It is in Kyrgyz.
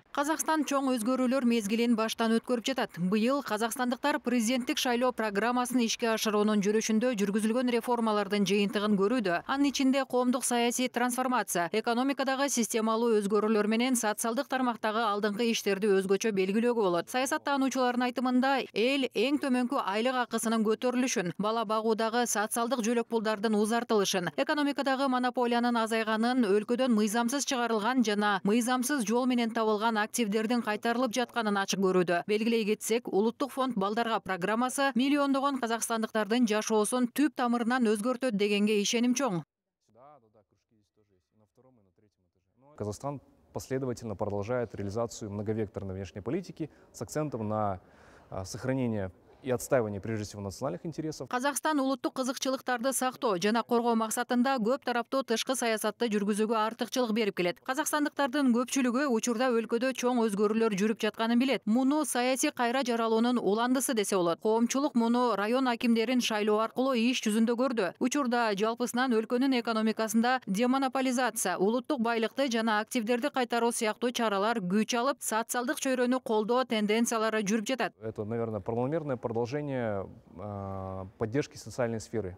Қазақстан чоң өзгөрүүлөр мезгилин баштан өткөрүп жатат. Быйыл қазақстандыктар президенттик шайлоо программасын ишке ашыруунун жүрүшүндө жүргүзүлгөн реформалардын жыйынтыгын көрүүдө. Анын ичинде коомдук саясий трансформация, экономикадагы системалуу өзгөрүүлөр менен социалдык тармактагы алдыңкы иштерди өзгөчө белгилөөгө болот. Саясаттануучулардын айтымында эл эң төмөнкү айлык акысынын көтөрүлүшүн, бала багуудагы социалдык жөлөк пулдардын узартылышын, экономикадагы монополиянын азайганын, өлкөдөн мыйзамсыз чыгарылган жана мыйзамсыз жол менен табылган активдердин кайтарылып жатканын ачык көрүүдө. Белгилей кетсек, Улуттук фонд балдарга программасы миллиондогон казакстандыктардын жашоосун түп тамырынан өзгөртөт дегенге ишеним чоң. Казахстан последовательно продолжает реализацию многовекторной внешней политики с акцентом на сохранение и отстаивание прежде всего национальных интересов. Казакстан улуттук кызыкчылыктарды сактоо жана коргоо максатында көп тараптуу тышкы саясатты жүргүзүүгө артыкчылык берип келет. Казакстандыктардын көпчүлүгү учурда өлкөдө чоң өзгөрүүлөр жүрүп жатканын билет. Муну саясий кайра жаралуунун уландысы десе болот. Коомчулук муну район акимдерин шайлоо аркылуу иш жүзүндө көрдү. Учурда жалпысынан өлкөнүн экономикасында демонополизация, улуттук байлыкты жана активдерди кайтаруу сыяктуу чаралар күч алып, социалдык чөйрөнү колдоо тенденциялары жүрүп жатат. Это, наверное, планомерное продолжение поддержки социальной сферы.